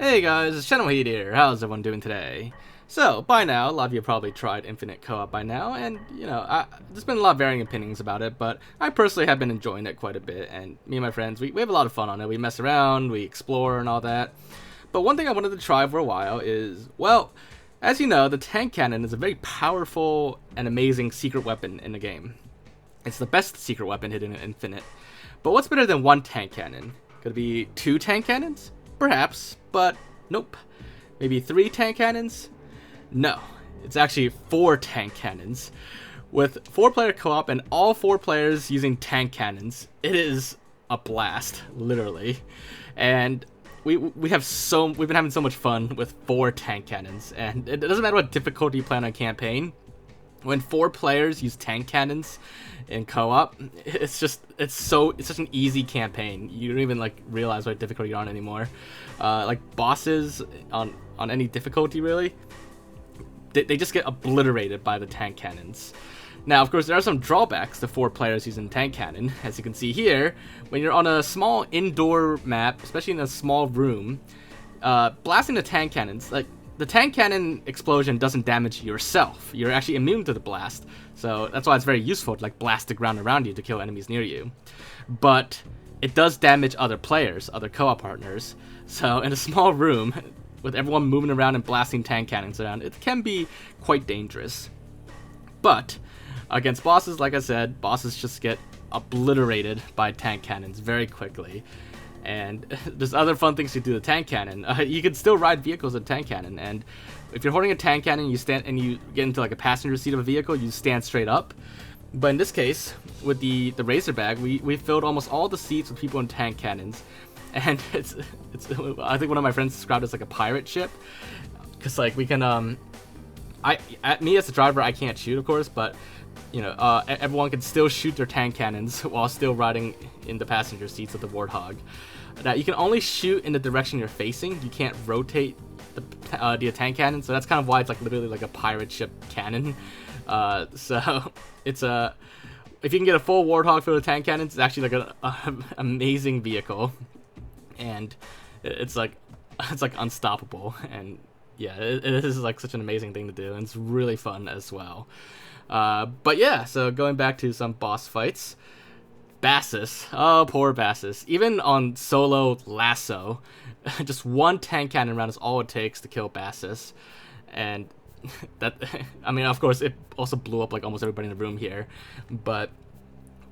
Hey guys, it's Generalkidd here. How's everyone doing today? So, by now, a lot of you have probably tried Infinite Co-op by now, and, there's been a lot of varying opinions about it, but I personally have been enjoying it quite a bit, and me and my friends, we have a lot of fun on it. We mess around, we explore, and all that. But one thing I wanted to try for a while is, well, as you know, the tank cannon is a very powerful and amazing secret weapon in the game. It's the best secret weapon hidden in Infinite. But what's better than one tank cannon? Could it be two tank cannons? Perhaps, but nope. Maybe three tank cannons? No, it's actually four tank cannons. With 4-player co-op and all 4 players using tank cannons, it is a blast, literally. And we've been having so much fun with 4 tank cannons, and it doesn't matter what difficulty you plan on campaign. When 4 players use tank cannons in co-op, it's such an easy campaign. You don't even realize what difficulty you're on anymore. Like bosses on any difficulty really, they just get obliterated by the tank cannons. Now, of course, there are some drawbacks to 4 players using tank cannon. As you can see here, when you're on a small indoor map, especially in a small room, blasting the tank cannons, the tank cannon explosion doesn't damage yourself. You're actually immune to the blast. So that's why it's very useful to blast the ground around you to kill enemies near you. But it does damage other players, other co-op partners. So in a small room, with everyone moving around and blasting tank cannons around, it can be quite dangerous. But against bosses, like I said, bosses just get obliterated by tank cannons very quickly. And there's other fun things to do with tank cannon. You can still ride vehicles with tank cannon, and if you're holding a tank cannon, you stand and you get into a passenger seat of a vehicle, you stand straight up. But in this case, with the Razorback, we filled almost all the seats with people in tank cannons, and it's I think one of my friends described it as like a pirate ship, because we can me as a driver, I can't shoot, of course, but everyone can still shoot their tank cannons while still riding in the passenger seats of the Warthog. Now, you can only shoot in the direction you're facing. You can't rotate the tank cannon, so that's kind of why it's literally like a pirate ship cannon. So it's if you can get a full Warthog filled with tank cannons, it's actually an amazing vehicle, and it's unstoppable. And yeah, it is such an amazing thing to do, and it's really fun as well. But yeah, so going back to some boss fights. Bassus. Oh, poor Bassus. Even on solo Lasso, just one tank cannon round is all it takes to kill Bassus. And that, I mean, of course, it also blew up almost everybody in the room here. But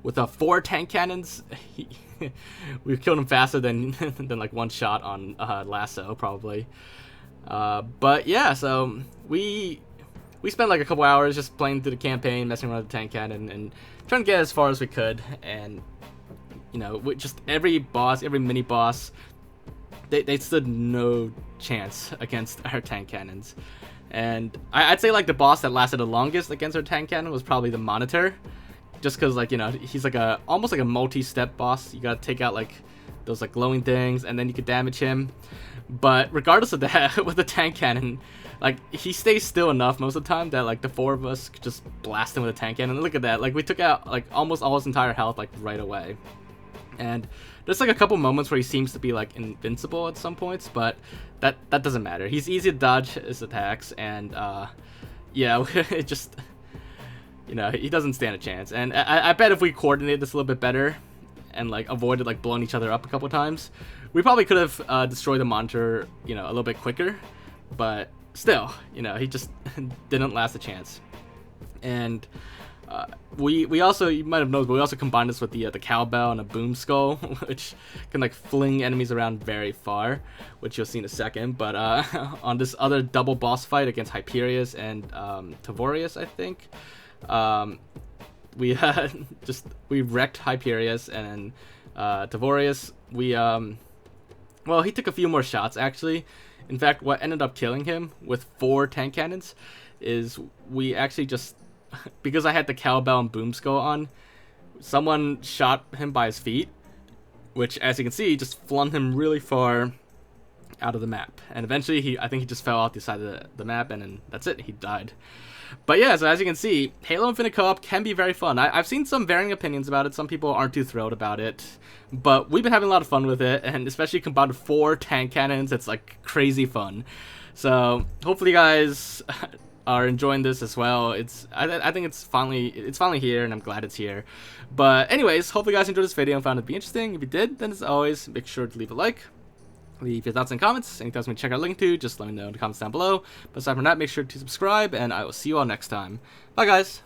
with 4 tank cannons, we've killed him faster than one shot on Lasso, probably. But yeah, so we spent a couple hours just playing through the campaign, messing around with the tank cannon, and trying to get as far as we could. And with just every boss, every mini boss, they stood no chance against our tank cannons. And I'd say the boss that lasted the longest against our tank cannon was probably the Monitor, just because he's almost like a multi-step boss. You gotta take out those glowing things, and then you could damage him. But regardless of that, with the tank cannon, he stays still enough most of the time that the 4 of us could just blast him with a tank cannon. And look at that, we took out almost all his entire health right away. And there's a couple moments where he seems to be invincible at some points, but that doesn't matter. He's easy to dodge his attacks, and yeah, it just he doesn't stand a chance. And I bet if we coordinated this a little bit better and avoided blowing each other up a couple times, we probably could have destroyed the Monitor a little bit quicker. But still, he just didn't last a chance. And we also, you might have noticed, but we also combined this with the cowbell and a boom skull, which can fling enemies around very far, which you'll see in a second. But on this other double boss fight against Hyperius and Tavorius, I think, we wrecked Hyperius, and Tavorius, well, he took a few more shots actually. In fact, what ended up killing him with 4 tank cannons is we actually just, because I had the cowbell and boom skull on, someone shot him by his feet, which, as you can see, just flung him really far out of the map. And eventually, I think he just fell off the side of the map, and then that's it, he died. But yeah, so as you can see, Halo Infinite Co-op can be very fun. I've seen some varying opinions about it. Some people aren't too thrilled about it. But we've been having a lot of fun with it, and especially combined with 4 tank cannons, it's like crazy fun. So hopefully you guys are enjoying this as well. I think it's finally here, and I'm glad it's here. But anyways, hopefully you guys enjoyed this video and found it to be interesting. If you did, then as always, make sure to leave a like. Leave your thoughts and comments. Anything else you want to check out a link to, just let me know in the comments down below. But aside from that, make sure to subscribe, and I will see you all next time. Bye, guys.